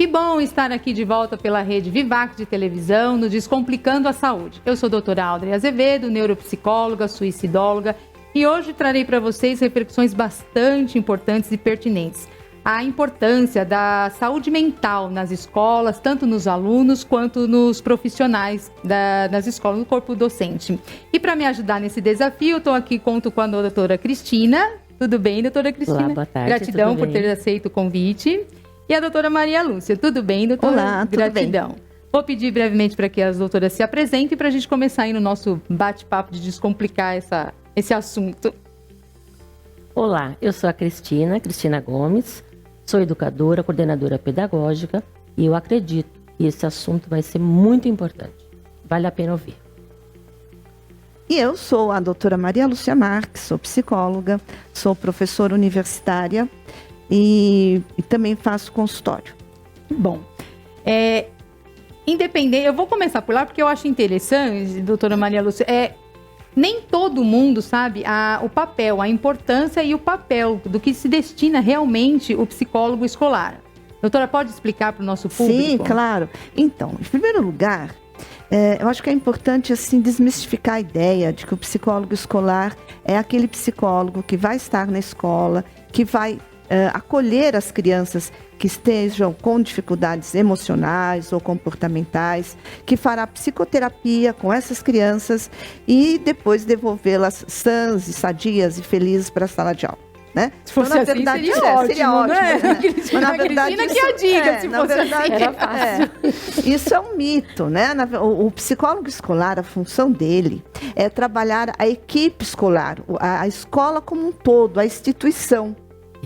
Que bom estar aqui de volta pela rede Vivac de televisão, no Descomplicando a Saúde. Eu sou a doutora Audrey Azevedo, neuropsicóloga, suicidóloga, e hoje trarei para vocês reflexões bastante importantes e pertinentes. A importância da saúde mental nas escolas, tanto nos alunos quanto nos profissionais das escolas, no corpo docente. E para me ajudar nesse desafio, estou aqui, conto com a doutora Cristina. Tudo bem, doutora Cristina? Olá, boa tarde. Gratidão por ter aceito o convite. E a doutora Maria Lúcia. Tudo bem, doutora? Olá, tudo Gratidão. bem. Vou pedir brevemente para que as doutoras se apresentem para a gente começar aí no nosso bate-papo de descomplicar esse assunto. Olá, eu sou a Cristina Gomes, sou educadora, coordenadora pedagógica e eu acredito que esse assunto vai ser muito importante. Vale a pena ouvir. E eu sou a doutora Maria Lúcia Marques, sou psicóloga, sou professora universitária e também faço consultório. Bom, independente, eu vou começar por lá porque eu acho interessante, doutora Maria Lúcia, nem todo mundo sabe o papel, a importância e o papel do que se destina realmente o psicólogo escolar. Doutora, pode explicar para o nosso público? Sim, claro. Então, em primeiro lugar, eu acho que é importante assim, desmistificar a ideia de que o psicólogo escolar é aquele psicólogo que vai estar na escola, que vai acolher as crianças que estejam com dificuldades emocionais ou comportamentais, que fará psicoterapia com essas crianças e depois devolvê-las sãs e sadias e felizes para a sala de aula. Né? Se fosse então, assim, verdade, seria ótimo, né? Mas na verdade, Cristina que a diga, se na fosse verdade, assim. Era fácil. Isso é um mito, né? O psicólogo escolar, a função dele é trabalhar a equipe escolar, a escola como um todo, a instituição,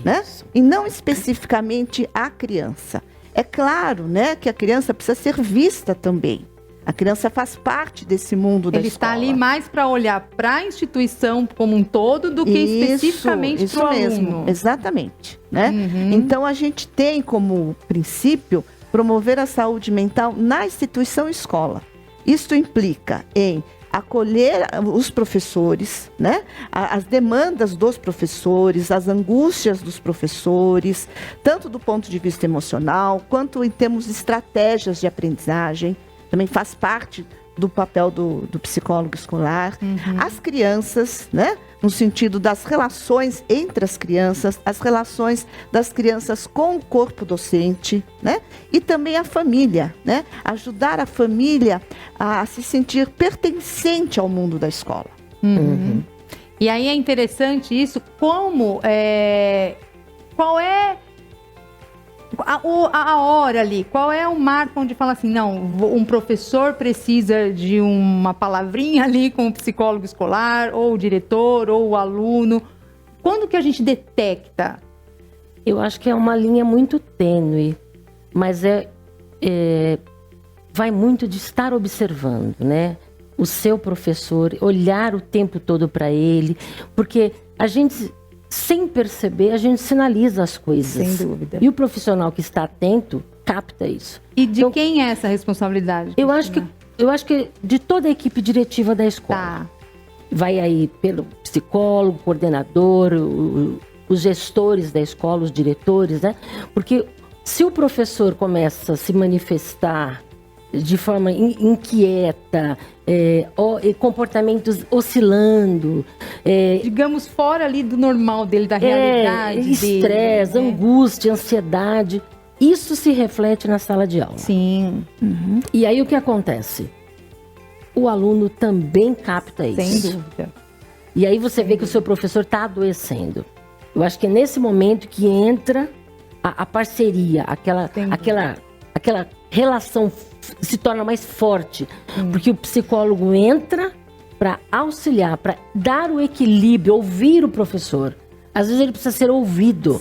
né? E não especificamente a criança. É claro, né, que a criança precisa ser vista também. A criança faz parte desse mundo da escola. Ele está ali mais para olhar para a instituição como um todo do que especificamente para o aluno. Isso mesmo, exatamente. Né? Uhum. Então, a gente tem como princípio promover a saúde mental na instituição escola. Isso implica em acolher os professores, né? As demandas dos professores, as angústias dos professores, tanto do ponto de vista emocional, quanto em termos de estratégias de aprendizagem. Também faz parte do papel do psicólogo escolar. Uhum. As crianças, né? No sentido das relações entre as relações das crianças com o corpo docente, né? E também a família, né? Ajudar a família a se sentir pertencente ao mundo da escola. Uhum. E aí é interessante isso, qual é a hora ali, qual é o marco onde fala assim, não, um professor precisa de uma palavrinha ali com o psicólogo escolar, ou o diretor, ou o aluno. Quando que a gente detecta? Eu acho que é uma linha muito tênue, mas vai muito de estar observando, né? O seu professor, olhar o tempo todo para ele, porque a gente, sem perceber, a gente sinaliza as coisas. Sem dúvida. E o profissional que está atento capta isso. E de quem é essa responsabilidade? Eu acho que de toda a equipe diretiva da escola. Tá. Vai aí pelo psicólogo, coordenador, os gestores da escola, os diretores, né? Porque se o professor começa a se manifestar de forma inquieta, comportamentos oscilando, digamos, fora ali do normal dele, da realidade dele. Estresse, angústia, ansiedade, isso se reflete na sala de aula. Sim. Uhum. E aí o que acontece? O aluno também capta isso. Sem dúvida. E aí você vê que o seu professor está adoecendo. Eu acho que é nesse momento que entra a parceria, aquela relação se torna mais forte, porque o psicólogo entra para auxiliar, para dar o equilíbrio, ouvir o professor. Às vezes ele precisa ser ouvido.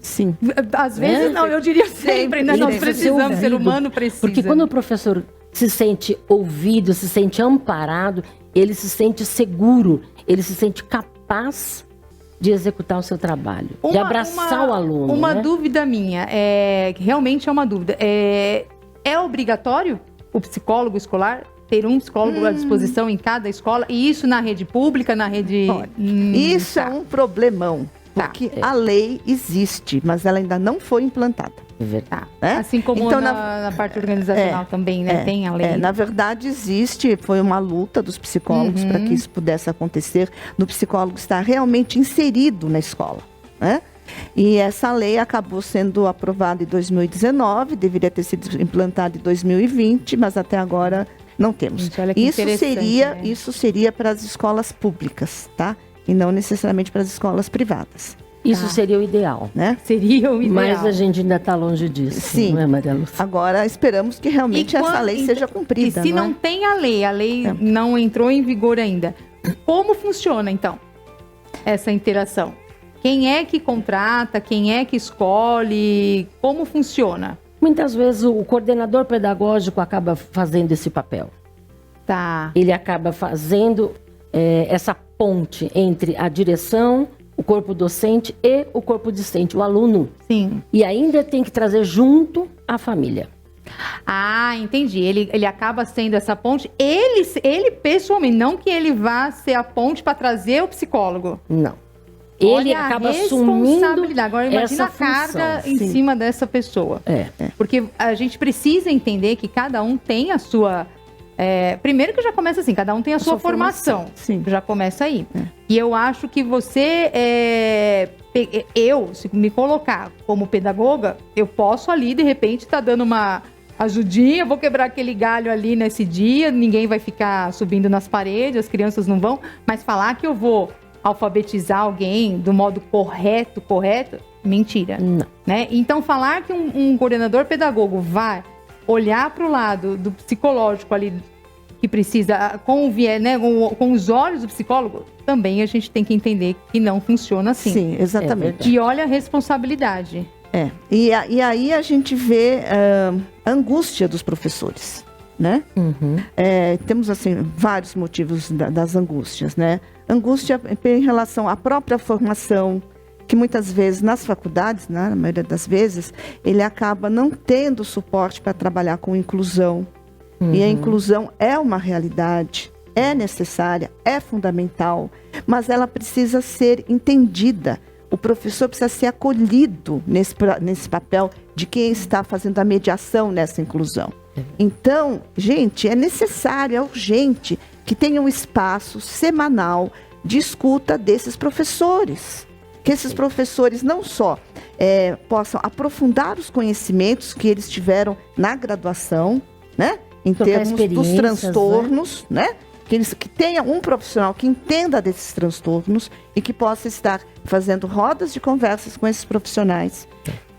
Sim. Às vezes não, eu diria sempre, né? Nós precisamos, o ser humano precisa. Porque quando o professor se sente ouvido, se sente amparado, ele se sente seguro, ele se sente capaz de executar o seu trabalho, de abraçar o aluno. Uma dúvida minha, realmente é uma dúvida. É obrigatório o psicólogo escolar ter um psicólogo à disposição em cada escola? E isso na rede pública, na rede... Isso é um problemão, porque a lei existe, mas ela ainda não foi implantada. Verdade. Tá. Assim como Então, na parte organizacional também, né? Tem a lei. Na verdade, foi uma luta dos psicólogos para que isso pudesse acontecer, do psicólogo estar realmente inserido na escola, né? E essa lei acabou sendo aprovada em 2019, deveria ter sido implantada em 2020, mas até agora não temos. Gente, olha que interessante, Isso seria para as escolas públicas, tá? E não necessariamente para as escolas privadas. Isso seria o ideal, né? Seria o ideal. Mas a gente ainda está longe disso, Sim. não é, Maria Lúcia? Agora esperamos que realmente essa lei seja cumprida. E se não tem a lei não entrou em vigor ainda, como funciona então essa interação? Quem é que contrata? Quem é que escolhe? Como funciona? Muitas vezes o coordenador pedagógico acaba fazendo esse papel. Tá. Ele acaba fazendo essa ponte entre a direção, o corpo docente e o corpo discente, o aluno. Sim. E ainda tem que trazer junto a família. Ah, entendi. Ele acaba sendo essa ponte. Ele pessoalmente, não que ele vá ser a ponte para trazer o psicólogo. Não. Ele Olha acaba a assumindo Agora imagina essa a carga função. em Sim. cima dessa pessoa. É. Porque a gente precisa entender que cada um tem a sua... primeiro que já começa assim, cada um tem a sua formação. Sim. Já começa aí. E eu acho que você... se me colocar como pedagoga, eu posso ali, de repente, estar dando uma ajudinha, vou quebrar aquele galho ali nesse dia, ninguém vai ficar subindo nas paredes, as crianças não vão, mas falar que eu vou alfabetizar alguém do modo correto, mentira. Não. Né? Então, falar que um coordenador pedagogo vai olhar para o lado do psicológico ali, que precisa, com os olhos do psicólogo, também a gente tem que entender que não funciona assim. Sim, exatamente. E olha a responsabilidade. E aí a gente vê a angústia dos professores, né? Uhum. Temos, assim, vários motivos das angústias, né? Angústia em relação à própria formação, que muitas vezes nas faculdades, né, na maioria das vezes, ele acaba não tendo suporte para trabalhar com inclusão. E a inclusão é uma realidade, é necessária, é fundamental, mas ela precisa ser entendida. O professor precisa ser acolhido nesse papel de quem está fazendo a mediação nessa inclusão. Então, gente, é necessário, é urgente que tenha um espaço semanal de escuta desses professores. Que esses professores não só possam aprofundar os conhecimentos que eles tiveram na graduação, né? Em termos dos transtornos, né? Que tenha um profissional que entenda desses transtornos e que possa estar fazendo rodas de conversas com esses profissionais,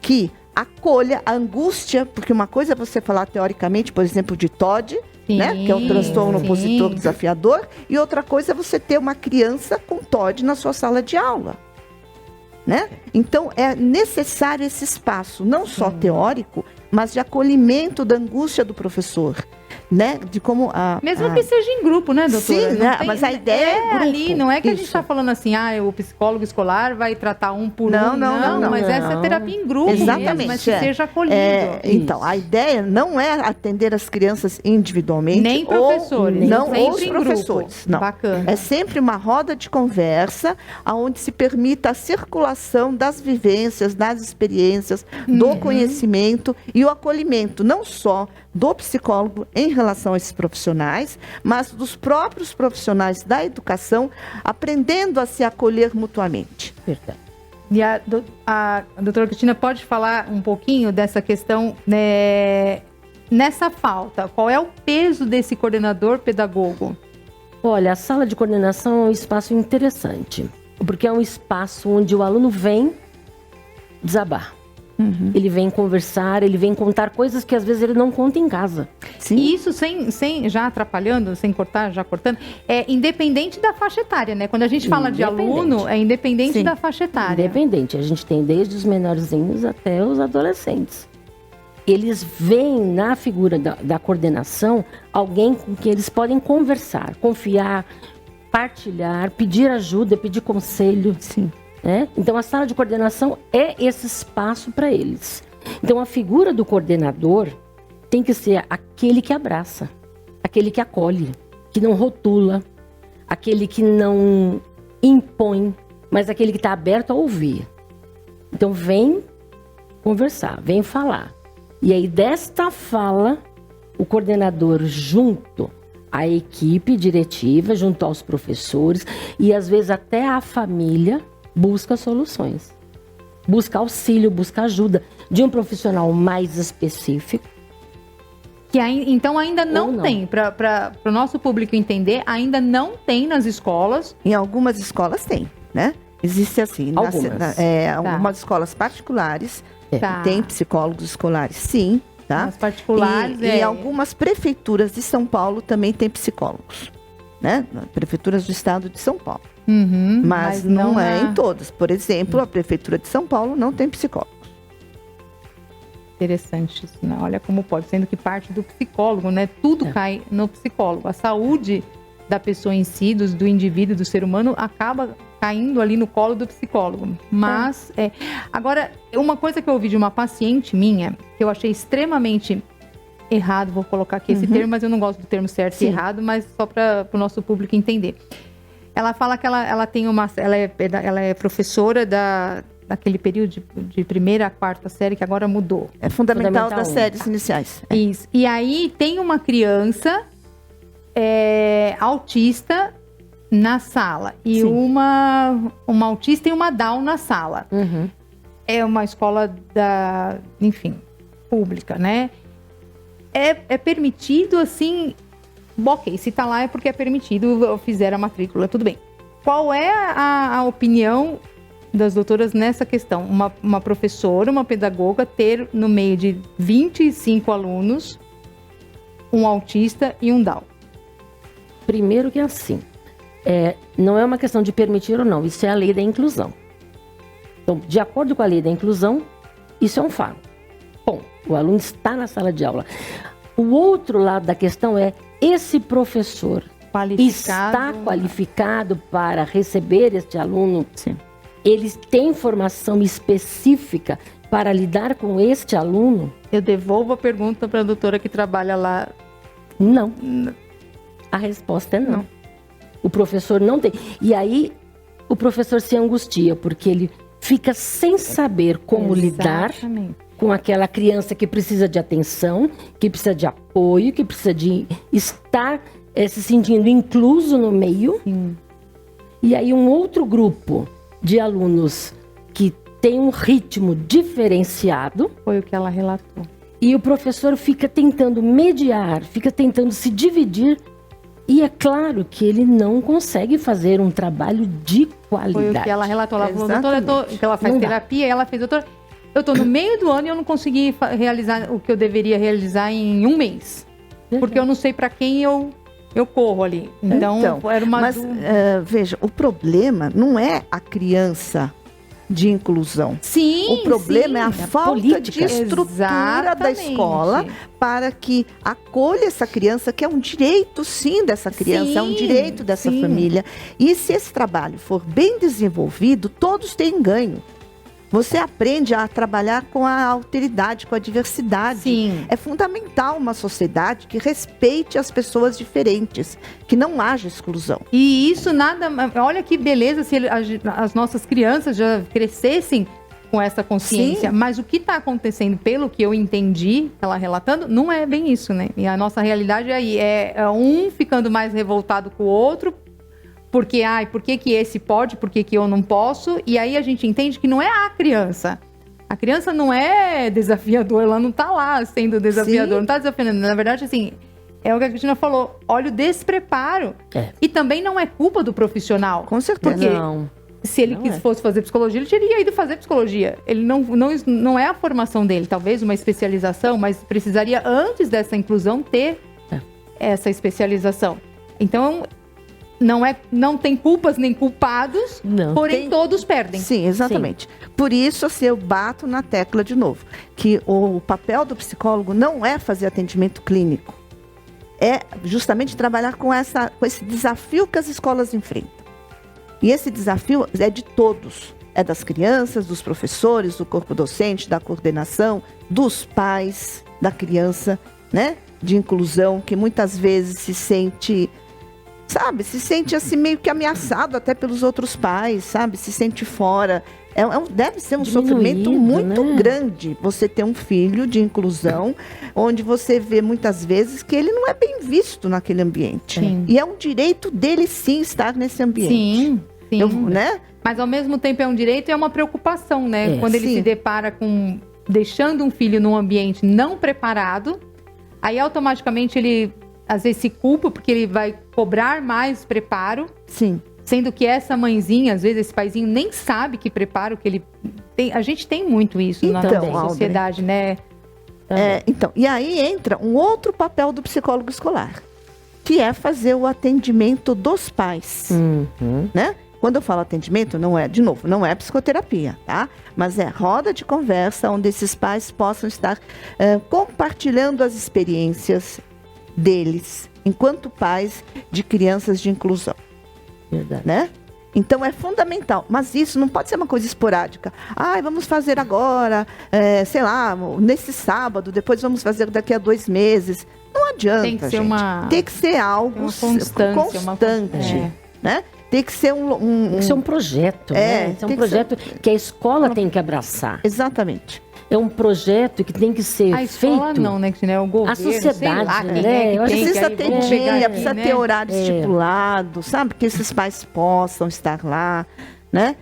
que acolha a angústia, porque uma coisa é você falar teoricamente, por exemplo, de TOD, né, que é um transtorno opositor desafiador, e outra coisa é você ter uma criança com TOD na sua sala de aula, né? Então, é necessário esse espaço, não só teórico, mas de acolhimento da angústia do professor, né? De como Mesmo que seja em grupo, né, doutora? Sim, né? Mas a ideia é grupo. Ali, não é que a gente Isso. está falando assim, o psicólogo escolar vai tratar um por Não, um. não. Mas essa é terapia em grupo Exatamente, mesmo, mas que seja acolhido. Então, a ideia não é atender as crianças individualmente. Nem professores, Não, sempre os em professores. grupo. Não. Bacana. É sempre uma roda de conversa onde se permita a circulação das vivências, das experiências, do conhecimento e o acolhimento, não só do psicólogo em relação a esses profissionais, mas dos próprios profissionais da educação, aprendendo a se acolher mutuamente. Verdade. E a doutora Cristina pode falar um pouquinho dessa questão, né, nessa falta? Qual é o peso desse coordenador pedagogo? Olha, a sala de coordenação é um espaço interessante, porque é um espaço onde o aluno vem desabar. Ele vem conversar, ele vem contar coisas que às vezes ele não conta em casa. Sim. E isso sem já atrapalhando, sem cortar, já cortando, é independente da faixa etária, né? Quando a gente fala de aluno, é independente Sim. da faixa etária. Independente, a gente tem desde os menorzinhos até os adolescentes. Eles veem na figura da coordenação alguém com quem eles podem conversar, confiar, partilhar, pedir ajuda, pedir conselho. Sim. Né? Então, a sala de coordenação é esse espaço para eles. Então, a figura do coordenador tem que ser aquele que abraça, aquele que acolhe, que não rotula, aquele que não impõe, mas aquele que está aberto a ouvir. Então, vem conversar, vem falar. E aí, desta fala, o coordenador, junto à equipe diretiva, junto aos professores e às vezes até a família, busca soluções. Busca auxílio, busca ajuda de um profissional mais específico. Então ainda não tem, para o nosso público entender, ainda não tem nas escolas. Em algumas escolas tem, né? Existe assim, algumas escolas particulares tem psicólogos escolares, sim, tá? Nas particulares e algumas prefeituras de São Paulo também tem psicólogos, né? Prefeituras do estado de São Paulo. Mas não é em todas. Por exemplo, a prefeitura de São Paulo não tem psicólogo. Interessante isso, né? Olha como pode, sendo que parte do psicólogo, né? Tudo cai no psicólogo. A saúde da pessoa em si, do indivíduo, do ser humano, acaba caindo ali no colo do psicólogo. Mas, agora, uma coisa que eu ouvi de uma paciente minha, que eu achei extremamente errado, vou colocar aqui esse termo, mas eu não gosto do termo certo e errado, mas só para o nosso público entender. Ela fala que ela é professora daquele período de primeira a quarta série, que agora mudou. É fundamental das séries iniciais. Isso. E aí tem uma criança autista na sala. E uma autista e uma Down na sala. É uma escola pública, né? É permitido, assim... Ok, se tá lá é porque é permitido, fizeram a matrícula, tudo bem. Qual é a opinião das doutoras nessa questão? Uma professora, uma pedagoga, ter no meio de 25 alunos, um autista e um Down? Primeiro que assim, não é uma questão de permitir ou não, isso é a lei da inclusão. Então, de acordo com a lei da inclusão, isso é um fato. Bom, o aluno está na sala de aula. O outro lado da questão é, esse professor está qualificado para receber este aluno? Sim. Ele tem formação específica para lidar com este aluno? Eu devolvo a pergunta para a doutora que trabalha lá. Não. A resposta é não. O professor não tem. E aí, o professor se angustia, porque ele fica sem saber como lidar com aquela criança que precisa de atenção, que precisa de apoio, que precisa de estar se sentindo incluso no meio. Sim. E aí um outro grupo de alunos que tem um ritmo diferenciado. Foi o que ela relatou. E o professor fica tentando mediar, fica tentando se dividir. E é claro que ele não consegue fazer um trabalho de qualidade. Foi o que ela relatou. Ela falou, doutora, que ela faz terapia, ela fez, doutora, eu tô no meio do ano e eu não consegui realizar o que eu deveria realizar em um mês. Porque eu não sei para quem eu corro ali. Então era uma... Mas, veja, o problema não é a criança de inclusão. Sim, o problema é a falta política. de estrutura da escola para que acolha essa criança, que é um direito, sim, dessa criança, é um direito dessa família. E se esse trabalho for bem desenvolvido, todos têm ganho. Você aprende a trabalhar com a alteridade, com a diversidade. Sim. É fundamental uma sociedade que respeite as pessoas diferentes, que não haja exclusão. E isso nada... Olha que beleza se as nossas crianças já crescessem com essa consciência. Sim. Mas o que está acontecendo, pelo que eu entendi, ela relatando, não é bem isso, né? E a nossa realidade é um ficando mais revoltado com o outro, porque, por que esse pode, por que eu não posso? E aí a gente entende que não é a criança. A criança não é desafiadora, ela não tá lá sendo desafiadora, não tá desafiando. Na verdade, assim, é o que a Cristina falou, olha o despreparo. E também não é culpa do profissional. Com certeza. Porque se ele fosse fazer psicologia, ele teria ido fazer psicologia. Ele não é a formação dele, talvez uma especialização, mas precisaria, antes dessa inclusão, ter essa especialização. Então... Não tem culpas nem culpados, porém todos perdem. Sim, exatamente. Sim. Por isso, assim, eu bato na tecla de novo, que o papel do psicólogo não é fazer atendimento clínico, é justamente trabalhar com esse desafio que as escolas enfrentam. E esse desafio é de todos, é das crianças, dos professores, do corpo docente, da coordenação, dos pais, da criança, né, de inclusão, que muitas vezes se sente assim meio que ameaçado até pelos outros pais, sabe? Se sente fora. deve ser um Diminuído, sofrimento muito né? grande você ter um filho de inclusão, onde você vê muitas vezes que ele não é bem visto naquele ambiente. Sim. E é um direito dele sim estar nesse ambiente. Sim, sim. Né? Mas ao mesmo tempo é um direito e é uma preocupação, né? É. Quando ele Sim. se depara com deixando um filho num ambiente não preparado, aí automaticamente ele às vezes se culpa porque ele vai cobrar mais preparo, Sim. sendo que essa mãezinha, às vezes esse paizinho nem sabe que preparo que ele tem. A gente tem muito isso na Então, nossa Audrey, sociedade, né? Então, e aí entra um outro papel do psicólogo escolar, que é fazer o atendimento dos pais, Uhum. né? Quando eu falo atendimento, não é psicoterapia, tá? Mas é roda de conversa onde esses pais possam estar compartilhando as experiências deles, enquanto pais de crianças de inclusão, Verdade. né? Então é fundamental, mas isso não pode ser uma coisa esporádica. Vamos fazer agora, sei lá, nesse sábado, depois vamos fazer daqui a 2 meses. Não adianta, Tem que ser gente. uma- Tem que ser algo uma constância, constante, né? Tem que ser Tem que ser um projeto, né? Tem que ser um tem que projeto que a escola tem que abraçar. Exatamente. É um projeto que tem que ser A escola feito. não, né? Que é o governo, sociedade, sei lá, quem né? é que Eu acho tem, que Precisa aí ter vamos pegar dia, aqui, precisa né? ter horário estipulado, sabe? Que esses pais possam estar lá, né?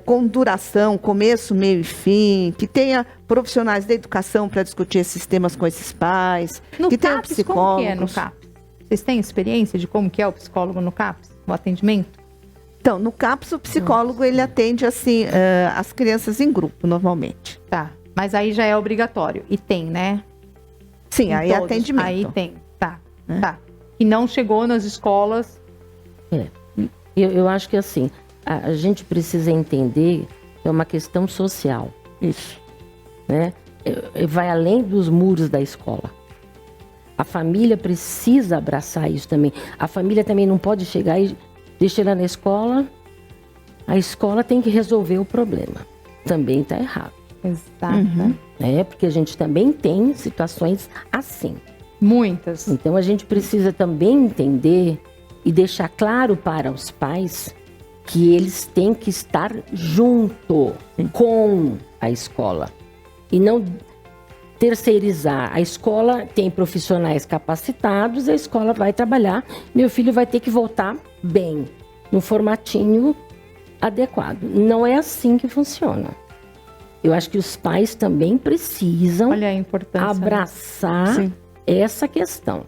Com duração, começo, meio e fim, que tenha profissionais da educação para discutir esses temas com esses pais, No que tenha CAPS, psicólogos. como que é no CAPS? Vocês têm experiência de como que é o psicólogo no CAPS? O atendimento? Então, no CAPS, o psicólogo, ele atende, assim, as crianças em grupo, normalmente. Tá. Mas aí já é obrigatório. E tem, né? Sim, Em aí é todos. atendimento. Aí tem. Tá. Né? Tá. E não chegou nas escolas. Eu acho que assim, a gente precisa entender que é uma questão social, Isso. né? Vai além dos muros da escola. A família precisa abraçar isso também. A família também não pode chegar e deixar ela na escola. A escola tem que resolver o problema. Também está errado, Exato. né? Porque a gente também tem situações assim. Muitas. Então a gente precisa também entender e deixar claro para os pais que eles têm que estar junto com a escola e não terceirizar. A escola tem profissionais capacitados, a escola vai trabalhar, meu filho vai ter que voltar bem, no formatinho adequado. Não é assim que funciona. Eu acho que os pais também precisam Olha a importância. né? abraçar Sim. essa questão.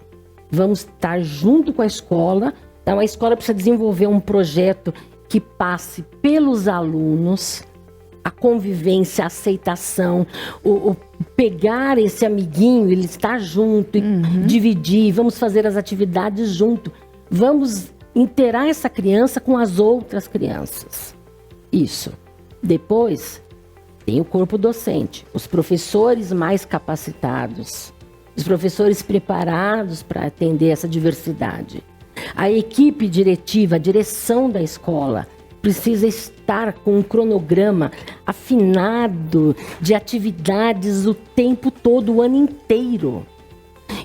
Vamos estar junto com a escola. Então, a escola precisa desenvolver um projeto que passe pelos alunos, a convivência, a aceitação, o pegar esse amiguinho, ele estar junto e dividir, vamos fazer as atividades junto. Vamos inteirar essa criança com as outras crianças. Isso. Depois, tem o corpo docente, os professores mais capacitados, os professores preparados para atender essa diversidade. A equipe diretiva, a direção da escola, precisa estar com um cronograma afinado de atividades o tempo todo, o ano inteiro.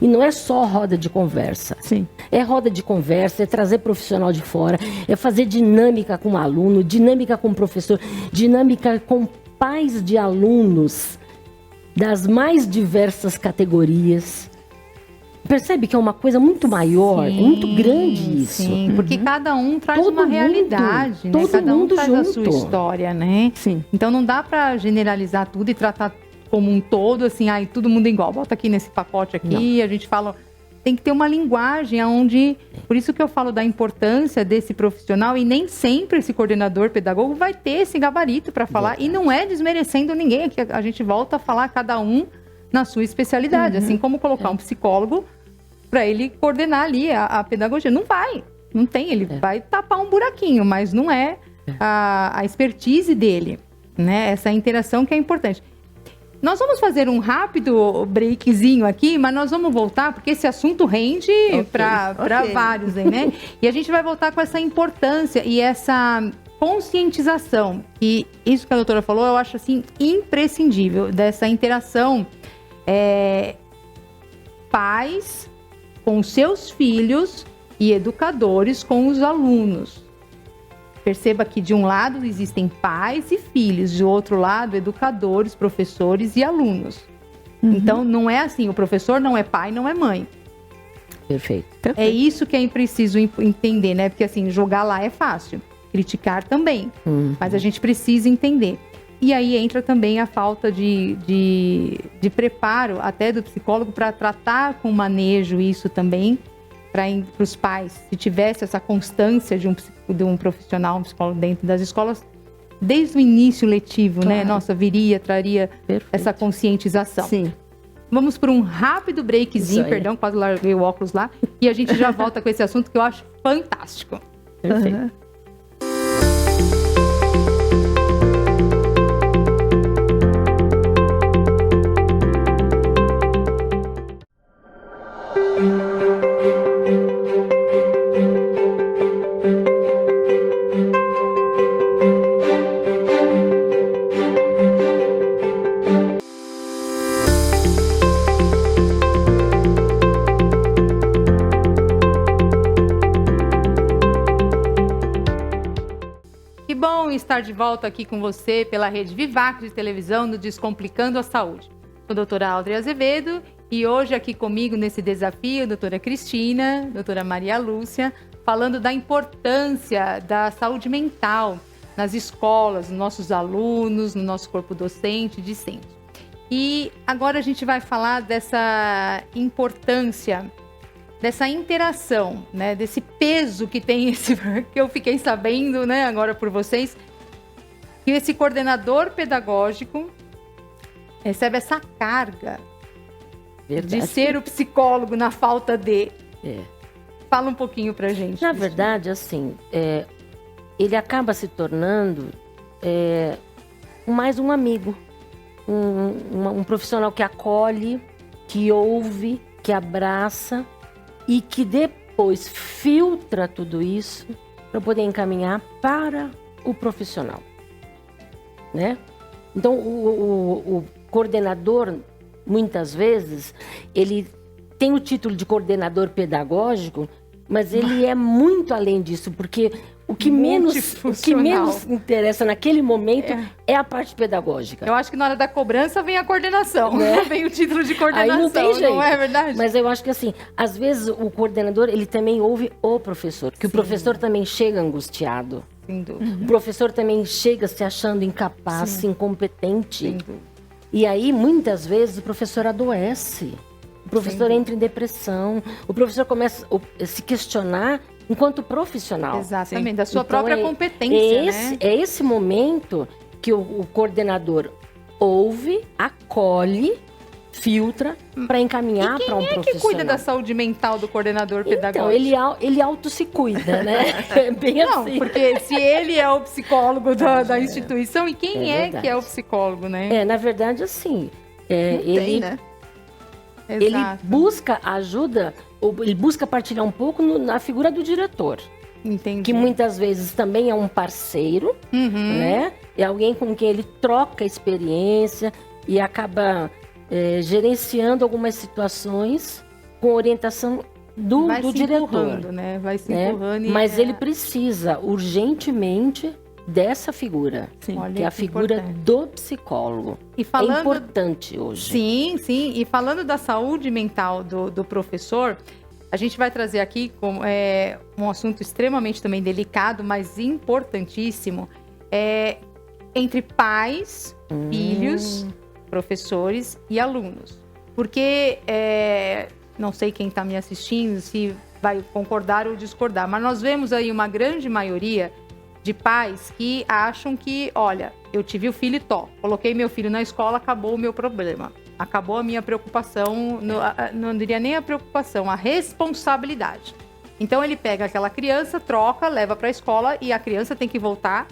E não é só roda de conversa. Sim. É roda de conversa, é trazer profissional de fora, é fazer dinâmica com o aluno, dinâmica com o professor, dinâmica com pais de alunos das mais diversas categorias. Percebe que é uma coisa muito maior, Sim, muito grande isso. Sim, porque cada um traz Todo uma mundo, realidade, né? todo Cada um mundo traz a sua junto. história, né? Sim. Então não dá pra generalizar tudo e tratar como um todo, assim, ai, todo mundo igual. Bota aqui nesse pacote aqui, a gente fala... Tem que ter uma linguagem onde... Por isso que eu falo da importância desse profissional e nem sempre esse coordenador pedagogo vai ter esse gabarito para falar. E não é desmerecendo ninguém, é que a gente volta a falar cada um na sua especialidade. Assim como colocar um psicólogo para ele coordenar ali a pedagogia. Não vai, não tem. Ele vai tapar um buraquinho, mas não é a expertise dele, né? Essa interação que é importante. Nós vamos fazer um rápido breakzinho aqui, mas nós vamos voltar, porque esse assunto rende para vários, né? E a gente vai voltar com essa importância e essa conscientização. E isso que a doutora falou, eu acho assim imprescindível, dessa interação pais com seus filhos e educadores com os alunos. Perceba que de um lado existem pais e filhos, de outro lado educadores, professores e alunos. Então não é assim, o professor não é pai, não é mãe. Perfeito. É isso que é preciso entender, né? Porque assim, jogar lá é fácil, criticar também, mas a gente precisa entender. E aí entra também a falta de preparo até do psicólogo para tratar com manejo isso também, para os pais, se tivesse essa constância de um profissional, um psicólogo dentro das escolas, desde o início letivo, Claro. né? Nossa, traria Perfeito. essa conscientização. Sim. Vamos por um rápido breakzinho, Isso aí. perdão, quase larguei o óculos lá, e a gente já volta com esse assunto que eu acho fantástico. Perfeito. Aham. Que bom estar de volta aqui com você pela Rede Vivac de televisão no Descomplicando a Saúde. Sou a doutora Áudrea Azevedo e hoje aqui comigo nesse desafio, a doutora Cristina, a doutora Maria Lúcia, falando da importância da saúde mental nas escolas, nos nossos alunos, no nosso corpo docente, discente. E agora a gente vai falar dessa importância, dessa interação, né, desse peso que tem esse, que eu fiquei sabendo, né, agora por vocês, que esse coordenador pedagógico recebe essa carga Verdade. de ser o psicólogo na falta de. É. Fala um pouquinho pra gente. Na verdade, assim, ele acaba se tornando mais um amigo, um profissional que acolhe, que ouve, que abraça e que depois filtra tudo isso para poder encaminhar para o profissional, né? Então, o coordenador, muitas vezes, ele tem o título de coordenador pedagógico, mas ele é muito além disso, porque o que menos interessa naquele momento é a parte pedagógica. Eu acho que na hora da cobrança vem a coordenação, Né? vem o título de coordenação, Aí não tem jeito. não é verdade? Mas eu acho que assim, às vezes o coordenador, ele também ouve o professor, que o professor também chega angustiado. Sem dúvida. O professor também chega se achando incapaz, incompetente. Sem dúvida. E aí, muitas vezes, o professor adoece. O professor entra em depressão. O professor começa a se questionar enquanto profissional. Exatamente, da sua Então, própria competência, né? É esse momento que o coordenador ouve, acolhe, filtra para encaminhar para um profissional. Quem cuida da saúde mental do coordenador pedagógico? Então, ele auto se cuida, né? É bem Não, assim. porque se ele é o psicólogo da instituição, e quem É é verdade. que é o psicólogo, né? Na verdade, assim, Não ele, tem, né? ele Exato. busca ajuda, ele busca partilhar um pouco na figura do diretor, Entendi. que muitas vezes também é um parceiro, Uhum. né? É alguém com quem ele troca experiência e acaba gerenciando algumas situações com orientação do Vai se diretor. empurrando, né? Vai se Né? empurrando. e Mas ele precisa urgentemente dessa figura, Sim. Olha que é a que figura importante. do psicólogo. E É falando... importante hoje. Sim, sim. E falando da saúde mental do professor, a gente vai trazer aqui um assunto extremamente também delicado, mas importantíssimo, entre pais, filhos, professores e alunos. Porque, não sei quem está me assistindo, se vai concordar ou discordar, mas nós vemos aí uma grande maioria de pais que acham que, olha, eu tive o filho coloquei meu filho na escola, acabou o meu problema. Acabou a minha preocupação, não diria nem a preocupação, a responsabilidade. Então ele pega aquela criança, troca, leva para a escola e a criança tem que voltar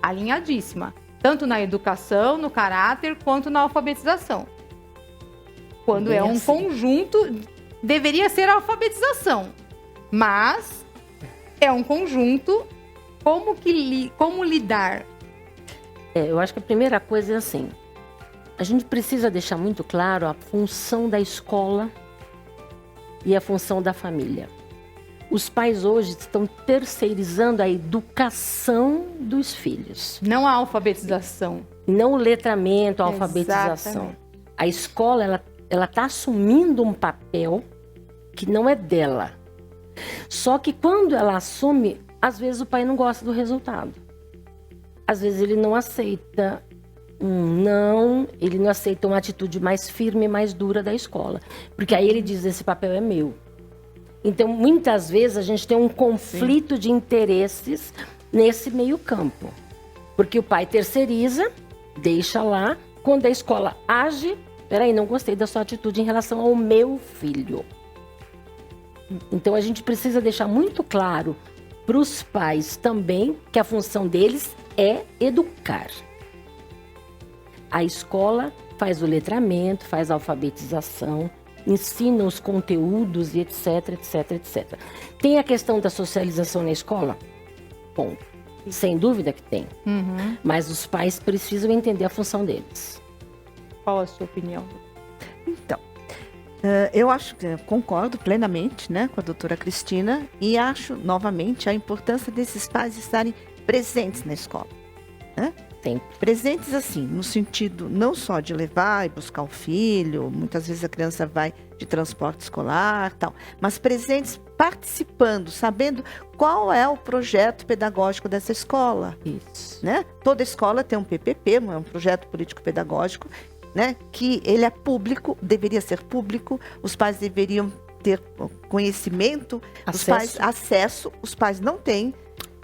alinhadíssima. Tanto na educação, no caráter, quanto na alfabetização. Quando Bem é um assim. conjunto, deveria ser a alfabetização. Mas é um conjunto, como lidar? Eu acho que a primeira coisa é assim, a gente precisa deixar muito claro a função da escola e a função da família. Os pais hoje estão terceirizando a educação dos filhos. Não a alfabetização. Não o letramento, a alfabetização. Exatamente. A escola, ela está assumindo um papel que não é dela. Só que quando ela assume, às vezes o pai não gosta do resultado. Às vezes ele não aceita ele não aceita uma atitude mais firme, mais dura da escola. Porque aí ele diz, esse papel é meu. Então, muitas vezes, a gente tem um conflito de interesses nesse meio campo. Porque o pai terceiriza, deixa lá, quando a escola age, peraí, não gostei da sua atitude em relação ao meu filho. Então, a gente precisa deixar muito claro para os pais também que a função deles é educar. A escola faz o letramento, faz a alfabetização, ensina os conteúdos e etc, etc, etc. Tem a questão da socialização na escola? Bom, sem dúvida que tem. Mas os pais precisam entender a função deles. Qual a sua opinião? Então, eu concordo plenamente, né, com a doutora Cristina e acho, novamente, a importância desses pais estarem presentes na escola. Né? Sempre. Presentes assim, no sentido não só de levar e buscar o filho, muitas vezes a criança vai de transporte escolar, tal, mas presentes participando, sabendo qual é o projeto pedagógico dessa escola. Isso. Né? Toda escola tem um PPP, é um projeto político-pedagógico, né? Que ele é público, deveria ser público, os pais deveriam ter conhecimento, os pais acesso, os pais não têm.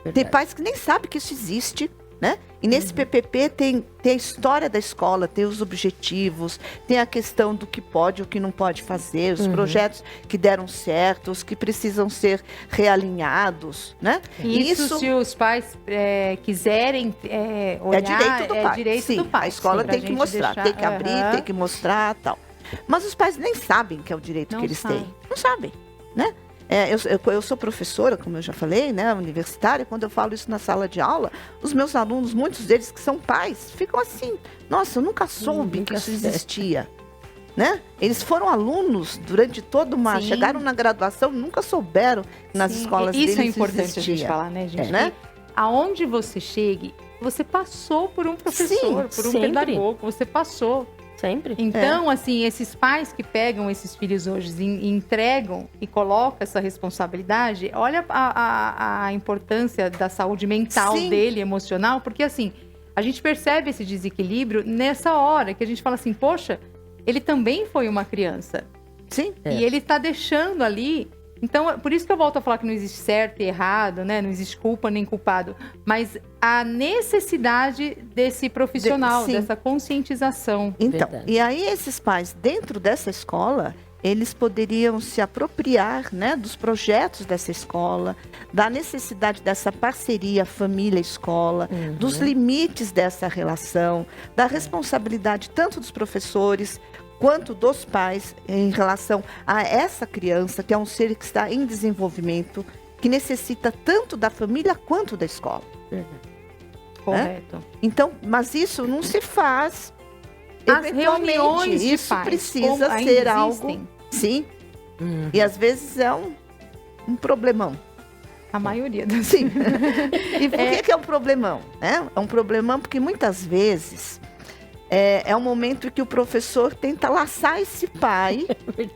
Verdade. Tem pais que nem sabem que isso existe. Né? E nesse PPP tem a história da escola, tem os objetivos, tem a questão do que pode e o que não pode fazer, os projetos que deram certo, os que precisam ser realinhados. Né? Isso se os pais quiserem olhar, é direito do pai. A escola tem que mostrar, tem que abrir, tem que mostrar tal. Mas os pais nem sabem que é o direito que eles têm. Não sabem, né? Eu sou professora, como eu já falei, né, universitária. Quando eu falo isso na sala de aula, os meus alunos, muitos deles que são pais, ficam assim, nossa, eu nunca soube que isso existia. Né? Eles foram alunos durante toda uma... Sim. Chegaram na graduação, nunca souberam que nas escolas deles isso é importante existia. a gente falar, né, gente? Né? Aonde você chegue, você passou por um professor, por um pedagogo, você passou. Sempre. Então, assim, esses pais que pegam esses filhos hoje e entregam e colocam essa responsabilidade, olha a importância da saúde mental dele, emocional, porque assim, a gente percebe esse desequilíbrio nessa hora que a gente fala assim, poxa, ele também foi uma criança. Sim. E ele está deixando ali. Então, por isso que eu volto a falar que não existe certo e errado, né? Não existe culpa nem culpado. Mas a necessidade desse profissional, dessa conscientização. Então, Verdade. E aí esses pais, dentro dessa escola, eles poderiam se apropriar, né, dos projetos dessa escola, da necessidade dessa parceria família-escola, dos limites dessa relação, da responsabilidade tanto dos professores quanto dos pais em relação a essa criança, que é um ser que está em desenvolvimento, que necessita tanto da família quanto da escola. Correto. Então, mas isso não se faz As eventualmente. reuniões de Isso pais, precisa como ainda ser algo... existem? Sim. E às vezes é um problemão. A maioria das Sim. E por que é um problemão? É um problemão porque muitas vezes é um momento em que o professor tenta laçar esse pai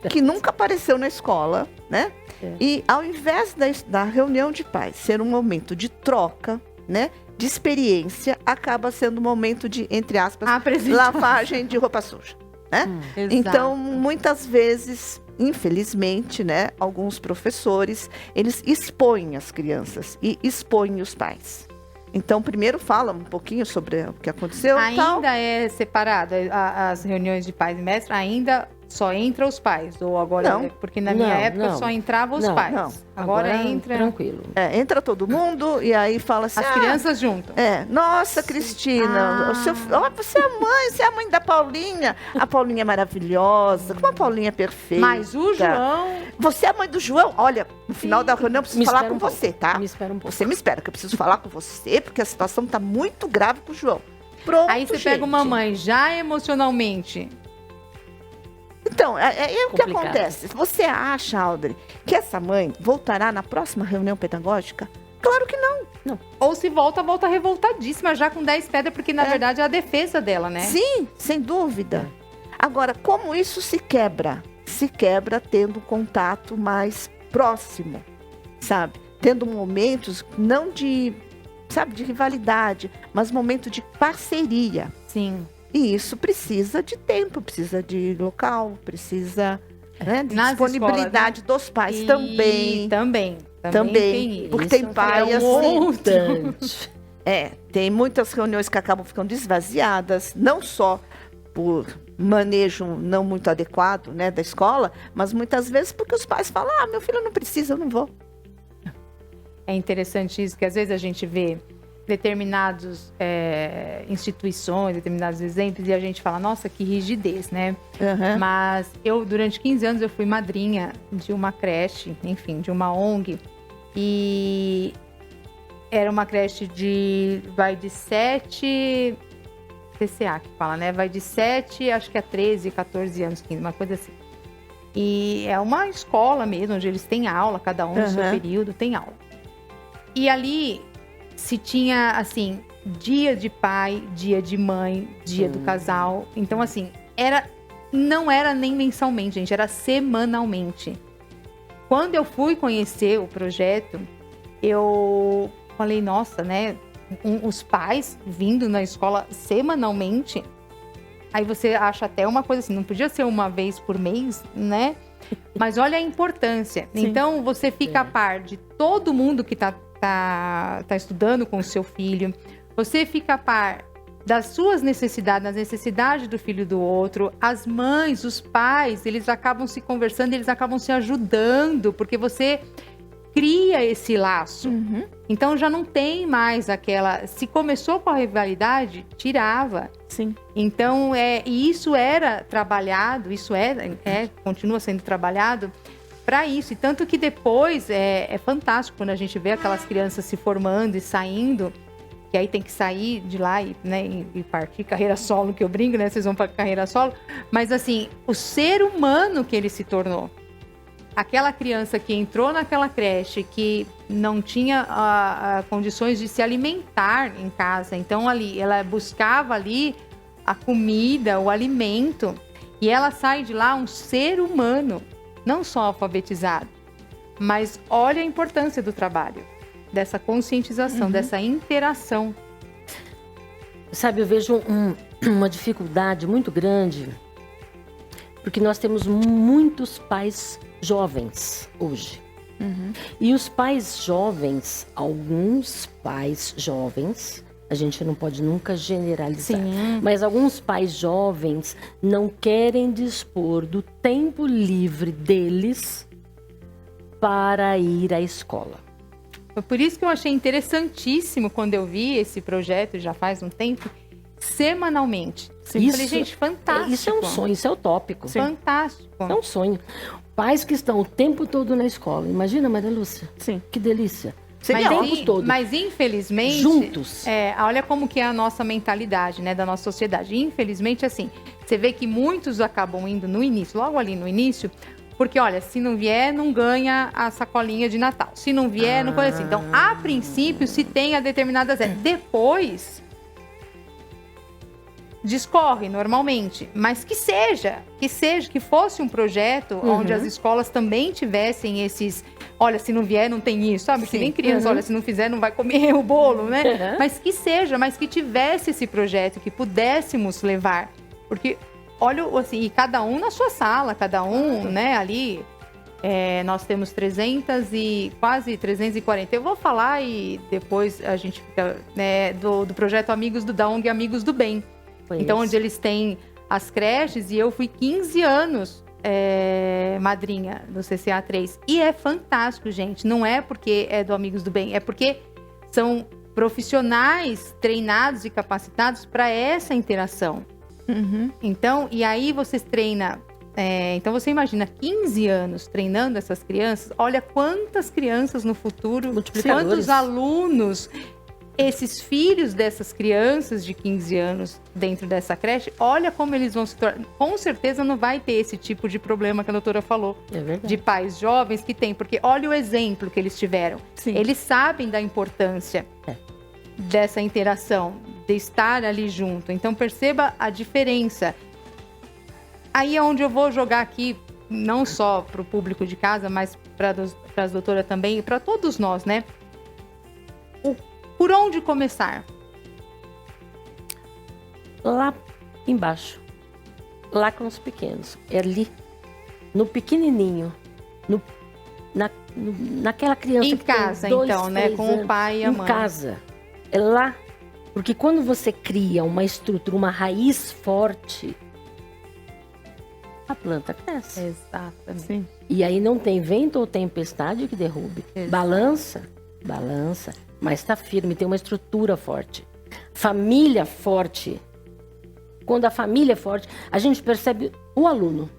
que nunca apareceu na escola, né? E ao invés da reunião de pais ser um momento de troca, né, de experiência, acaba sendo um momento de, entre aspas, lavagem de roupa suja, né? Então, muitas vezes, infelizmente, né, alguns professores, eles expõem as crianças e expõem os pais. Então, primeiro fala um pouquinho sobre o que aconteceu. Ainda é separado as reuniões de pais e mestres? Ainda só entra os pais? Ou agora, Não. porque na minha época só entrava os pais. Não. Agora entra... Tranquilo. Entra todo mundo e aí fala assim... As crianças juntam. Nossa, Cristina, você é a mãe da Paulinha. A Paulinha é maravilhosa, como a Paulinha é perfeita. Mas o João... Você é a mãe do João? Olha, no final da reunião eu preciso falar com você, tá? Me espera um pouco. Você me espera, que eu preciso falar com você, porque a situação está muito grave com o João. Pronto, Aí você pega uma mãe já emocionalmente Então, é o que Complicado. acontece. Você acha, Audrey, que essa mãe voltará na próxima reunião pedagógica? Claro que não. Ou se volta revoltadíssima, já com 10 pedras, porque na verdade é a defesa dela, né? Sim, sem dúvida. Agora, como isso se quebra? Se quebra tendo contato mais próximo, sabe? Tendo momentos, não de, sabe, de rivalidade, mas momento de parceria. Sim. E isso precisa de tempo, precisa de local, precisa, né, de Nas disponibilidade dos pais também. Também Também, tem isso. porque tem Isso pai é assim. Importante. Tem muitas reuniões que acabam ficando esvaziadas, não só por manejo não muito adequado, né, da escola, mas muitas vezes porque os pais falam, meu filho não precisa, eu não vou. É interessante isso, que às vezes a gente vê determinadas instituições, determinados exemplos, e a gente fala, nossa, que rigidez, né? Uhum. Mas eu, durante 15 anos, eu fui madrinha de uma creche, enfim, de uma ONG, e era uma creche vai de 7, TCA que fala, né? Vai de 7, acho que a 13, 14 anos, 15, uma coisa assim. E é uma escola mesmo, onde eles têm aula, cada um no seu período tem aula. E ali se tinha, assim, dia de pai, dia de mãe, dia do casal. Então, assim, não era nem mensalmente, gente, era semanalmente. Quando eu fui conhecer o projeto, eu falei, nossa, né? Os pais vindo na escola semanalmente. Aí você acha até uma coisa assim, não podia ser uma vez por mês, né? Mas olha a importância. Sim. Então, você fica a par de todo mundo que tá estudando com o seu filho. Você fica a par das suas necessidades, das necessidades do filho do outro. As mães, os pais, eles acabam se conversando, eles acabam se ajudando, porque você cria esse laço. Uhum. Então já não tem mais aquela... Se começou com a rivalidade, tirava. Sim. Então, e isso era trabalhado, continua sendo trabalhado para isso. E tanto que depois é fantástico quando a gente vê aquelas crianças se formando e saindo, que aí tem que sair de lá e partir carreira solo, que eu brinco, né? Vocês vão para carreira solo. Mas assim, o ser humano que ele se tornou. Aquela criança que entrou naquela creche, que não tinha condições de se alimentar em casa. Então, ali, ela buscava ali a comida, o alimento. E ela sai de lá um ser humano, não só alfabetizado. Mas olha a importância do trabalho, dessa conscientização, dessa interação. Sabe, eu vejo uma dificuldade muito grande, porque nós temos muitos pais jovens hoje. E os pais jovens, alguns pais jovens, a gente não pode nunca generalizar, mas alguns pais jovens não querem dispor do tempo livre deles para ir à escola. Foi por isso que eu achei interessantíssimo quando eu vi esse projeto, já faz um tempo, semanalmente. Eu falei, gente, fantástico. Isso é um sonho, isso é utópico. Fantástico. É um sonho. Pais que estão o tempo todo na escola. Imagina, Maria Lúcia? Sim. Que delícia. Seria o tempo todo. Mas infelizmente... Juntos. Olha como que é a nossa mentalidade, né, da nossa sociedade. Infelizmente, assim, você vê que muitos acabam indo no início, logo ali no início, porque, olha, se não vier, não ganha a sacolinha de Natal. Se não vier, não coisa assim. Então, a princípio, se tem a determinadas... Depois... discorre normalmente, mas que fosse um projeto onde as escolas também tivessem esses, olha, se não vier não tem isso, sabe? Que nem criança, olha, se não fizer não vai comer o bolo, né? Mas que tivesse esse projeto, que pudéssemos levar, porque, olha, assim, e cada um na sua sala, cada um, né, ali, nós temos quase 340. Eu vou falar e depois a gente fica, né, do projeto da ONG Amigos do Bem. Então, onde eles têm as creches, e eu fui 15 anos madrinha do CCA 3. E é fantástico, gente. Não é porque é do Amigos do Bem, é porque são profissionais treinados e capacitados para essa interação. Então, e aí você treina... então, você imagina 15 anos treinando essas crianças. Olha quantas crianças no futuro, quantos alunos... esses filhos dessas crianças de 15 anos dentro dessa creche, olha como eles vão se tornar. Com certeza não vai ter esse tipo de problema que a doutora falou. É verdade. De pais jovens que tem, porque olha o exemplo que eles tiveram. Sim. Eles sabem da importância dessa interação, de estar ali junto. Então perceba a diferença. Aí é onde eu vou jogar aqui, não só para o público de casa, mas para as doutoras também, e para todos nós, né? Por onde começar? Lá embaixo, lá com os pequenos, é ali, no pequenininho, naquela criança Em que casa, tem 2, então, né? 3 Com o anos. pai e a Em mãe. casa, é lá, porque quando você cria uma estrutura, uma raiz forte, a planta cresce. Exatamente. Sim. E aí não tem vento ou tempestade que derrube. Exato. Balança, mas está firme, tem uma estrutura forte. Família forte. Quando a família é forte, a gente percebe o aluno.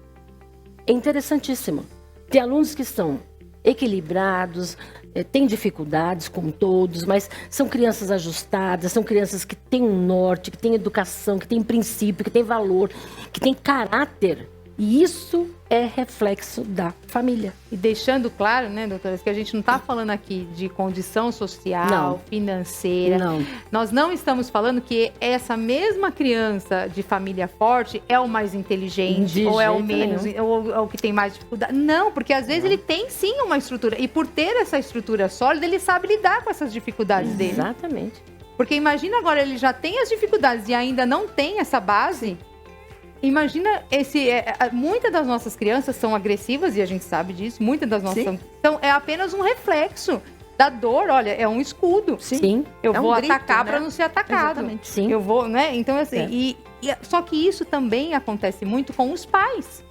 É interessantíssimo. Tem alunos que são equilibrados, têm dificuldades, como todos, mas são crianças ajustadas, são crianças que têm um norte, que têm educação, que têm princípio, que têm valor, que têm caráter. E isso é reflexo da família. E deixando claro, né, doutora, que a gente não está falando aqui de condição social, Não. financeira. Não. Nós não estamos falando que essa mesma criança de família forte é o mais inteligente, De ou é o jeito menos, ou é o que tem mais dificuldade. Não, porque às vezes ele tem sim uma estrutura. E por ter essa estrutura sólida, ele sabe lidar com essas dificuldades dele. Exatamente. Porque imagina agora, ele já tem as dificuldades e ainda não tem essa base. Imagina muitas das nossas crianças são agressivas e a gente sabe disso. Muitas das nossas é apenas um reflexo da dor. Olha, é um escudo. Sim. Eu É um vou grito, atacar né? para não ser atacado. Exatamente. Sim. Eu vou, né? Então assim, É. só que isso também acontece muito com os pais.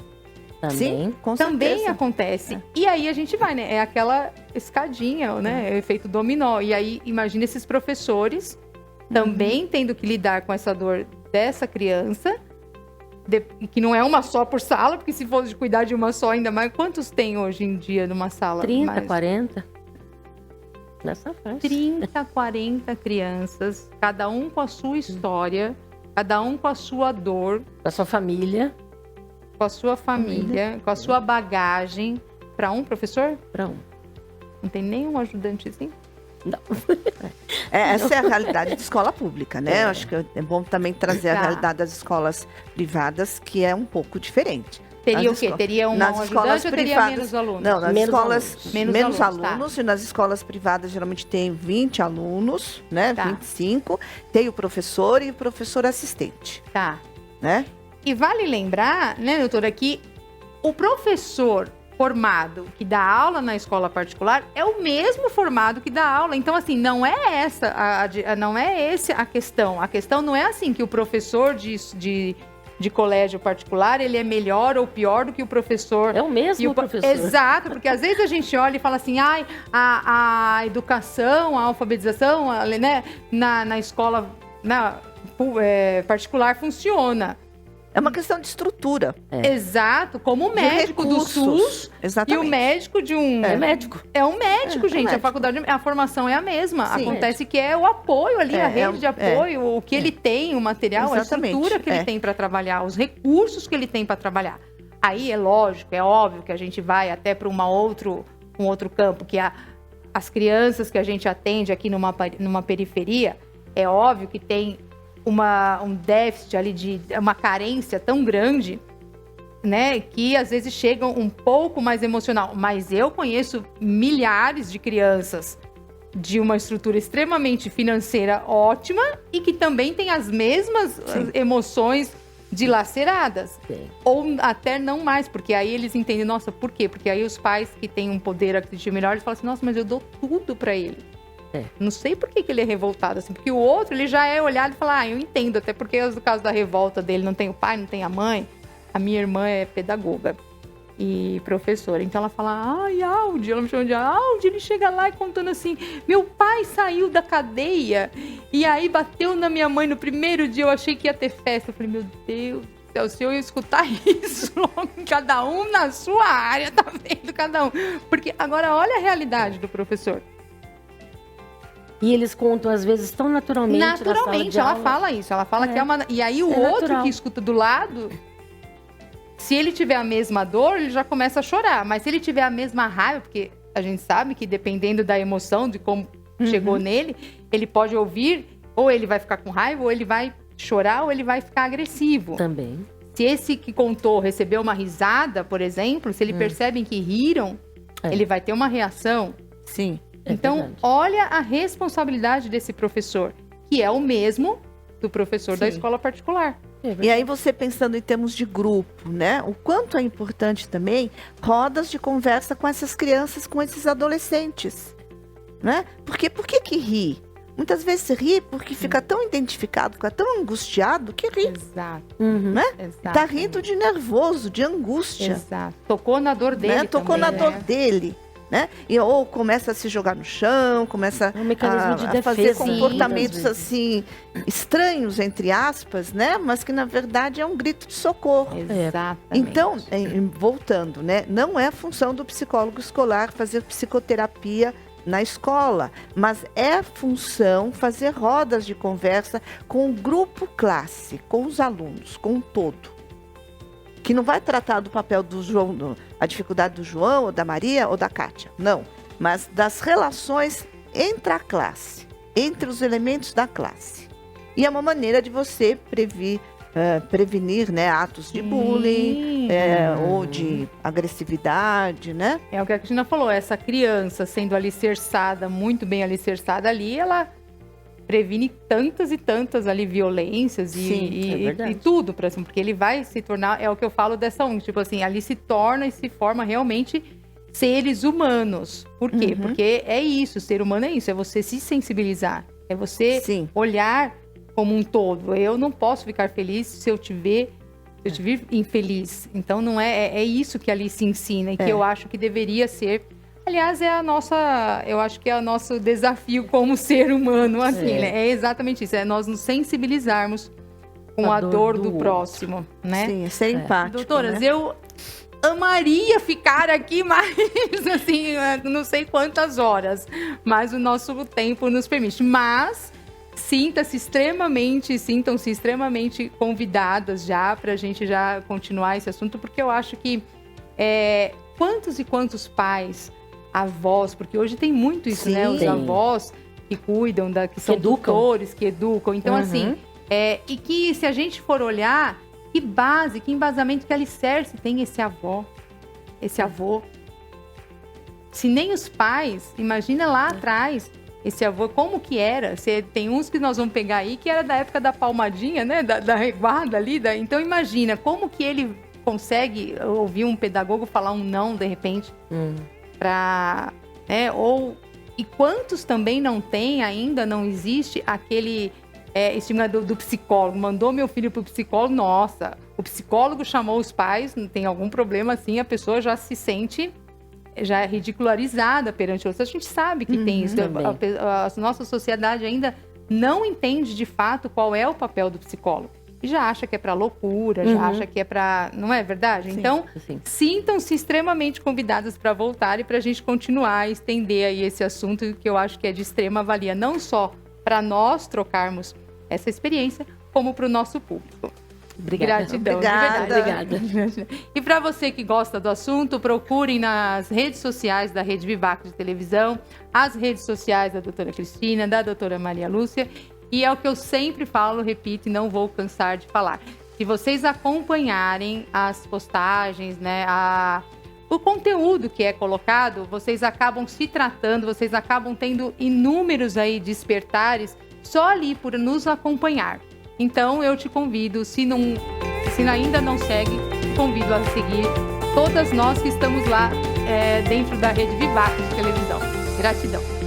Também. Sim, com Também certeza. acontece. E aí a gente vai, né? É aquela escadinha, né? É o efeito dominó. E aí imagina esses professores também tendo que lidar com essa dor dessa criança. Que não é uma só por sala, porque se fosse cuidar de uma só, ainda mais. Quantos tem hoje em dia numa sala? 30, 40. Nessa faixa. 30, 40 crianças, cada um com a sua história, cada um com a sua dor, Com a sua família. com a sua família, com a sua bagagem. Para um professor? Para um. Não tem nenhum ajudantezinho? Não. Essa é a realidade de escola pública, né? Eu acho que é bom também trazer a Tá. realidade das escolas privadas, que é um pouco diferente. Teria Nas o quê? Teria um nas escolas ajudante ou teria privadas- menos alunos? Não, nas Menos escolas alunos. Menos alunos, alunos, e nas escolas privadas geralmente tem 20 alunos, né? Tá. 25. Tem o professor e o professor assistente, Tá. né? E vale lembrar, né, doutora, que o professor formado que dá aula na escola particular é o mesmo formado que dá aula. Então, assim, não é essa, não é esse a questão. A questão não é assim que o professor de colégio particular, ele é melhor ou pior do que o professor... É o mesmo professor. Exato, porque às vezes a gente olha e fala assim, ai, a educação, a alfabetização, né, na escola particular funciona. É uma questão de estrutura. Exato, como o médico do recursos. SUS Exatamente. e o médico de um... É médico. É um médico, É gente. médico. A faculdade, a formação é a mesma. Sim. Acontece que é o apoio ali, a rede de apoio, o que ele tem, o material, Exatamente. a estrutura que ele tem para trabalhar, os recursos que ele tem para trabalhar. Aí é lógico, é óbvio que a gente vai até para um outro campo, que as crianças que a gente atende aqui numa periferia, é óbvio que tem um déficit ali, uma carência tão grande, né, que às vezes chegam um pouco mais emocional. Mas eu conheço milhares de crianças de uma estrutura extremamente financeira ótima e que também tem as mesmas emoções dilaceradas. Sim. Ou até não mais, porque aí eles entendem, nossa, por quê? Porque aí os pais que têm um poder aquisitivo melhor, eles falam assim, nossa, mas eu dou tudo pra ele. Não sei por que ele é revoltado, assim, porque o outro, ele já é olhado e fala, eu entendo, até porque no caso da revolta dele, não tem o pai, não tem a mãe. A minha irmã é pedagoga e professora, então ela fala, Aldi, ela me chama de Aldi, ele chega lá e contando assim, meu pai saiu da cadeia e aí bateu na minha mãe no primeiro dia, eu achei que ia ter festa. Eu falei, meu Deus do céu, se eu ia escutar isso, cada um na sua área, tá vendo, cada um. Porque agora olha a realidade do professor. E eles contam, às vezes, tão naturalmente na sala Naturalmente, de ela aula. fala isso. Ela fala que é uma... E aí o outro natural. que escuta do lado, se ele tiver a mesma dor, ele já começa a chorar. Mas se ele tiver a mesma raiva, porque a gente sabe que dependendo da emoção, de como chegou nele, ele pode ouvir, ou ele vai ficar com raiva, ou ele vai chorar, ou ele vai ficar agressivo. Também. Se esse que contou recebeu uma risada, por exemplo, se ele percebem que riram, ele vai ter uma reação. Sim. Então, verdade. olha a responsabilidade desse professor, que é o mesmo do professor da escola particular. E aí você pensando em termos de grupo, né? O quanto é importante também rodas de conversa com essas crianças, com esses adolescentes, né? Porque por que ri? Muitas vezes ri porque fica tão identificado, fica tão angustiado que ri, Exato. né? Exato. Tá rindo de nervoso, de angústia, Exato. Tocou na dor dele né? Tocou também, na dor né? dele, né? E ou começa a se jogar no chão, começa É um mecanismo de a fazer defesa, comportamentos às vezes. assim estranhos entre aspas, né? Mas que na verdade é um grito de socorro. Exatamente. Então, voltando, né? Não é a função do psicólogo escolar fazer psicoterapia na escola, mas é função fazer rodas de conversa com o grupo classe, com os alunos, com o todo. Que não vai tratar do papel do João, a dificuldade do João, ou da Maria, ou da Kátia. Não. Mas das relações entre a classe, entre os elementos da classe. E é uma maneira de você prevenir, né, atos de bullying, ou de agressividade, né? É o que a Cristina falou, essa criança sendo alicerçada, muito bem alicerçada ali, ela previne tantas e tantas ali violências Sim, é verdade. e tudo, por exemplo, porque ele vai se tornar, é o que eu falo dessa ONG, tipo assim, ali se torna e se forma realmente seres humanos. Por quê? Porque é isso, ser humano é isso, é você se sensibilizar, é você Sim. olhar como um todo. Eu não posso ficar feliz se eu te vir infeliz. Então não é isso que ali se ensina e que eu acho que deveria ser. Aliás, eu acho que é o nosso desafio como ser humano, assim, né? É exatamente isso, é nós nos sensibilizarmos com a dor do próximo, né? Sim, é ser empático. Doutoras, né? eu amaria ficar aqui mais, assim, não sei quantas horas, mas o nosso tempo nos permite. Mas sintam-se extremamente convidadas já para a gente já continuar esse assunto, porque eu acho que quantos e quantos pais, avós, porque hoje tem muito isso, Sim, né? Os tem. avós que cuidam, que são educam. tutores, que educam. Então, assim, e que se a gente for olhar, que base, que embasamento, que alicerce tem esse avô. Se nem os pais, imagina lá atrás, esse avô, como que era? Tem uns que nós vamos pegar aí, que era da época da palmadinha, né? Da reguarda ali. Então, imagina, como que ele consegue ouvir um pedagogo falar um não, de repente, e quantos também não tem ainda, não existe aquele estigma do psicólogo. Mandou meu filho pro psicólogo, nossa, o psicólogo chamou os pais, não tem algum problema assim, a pessoa já se sente já é ridicularizada perante outros. A gente sabe que tem isso. A nossa sociedade ainda não entende de fato qual é o papel do psicólogo. E já acha que é para loucura, já acha que é para... Não é verdade? Sim, então, sim. sintam-se extremamente convidadas para voltar e para a gente continuar a estender aí esse assunto que eu acho que é de extrema valia, não só para nós trocarmos essa experiência, como para o nosso público. Obrigada. Gratidão, Obrigada. de verdade. E para você que gosta do assunto, procurem nas redes sociais da Rede Vivac de televisão, as redes sociais da doutora Cristina, da doutora Maria Lúcia. E é o que eu sempre falo, repito, e não vou cansar de falar. Se vocês acompanharem as postagens, né, o conteúdo que é colocado, vocês acabam se tratando, vocês acabam tendo inúmeros aí despertares só ali por nos acompanhar. Então, eu te convido, se ainda não segue, te convido a seguir todas nós que estamos lá dentro da Rede Vivac de televisão. Gratidão.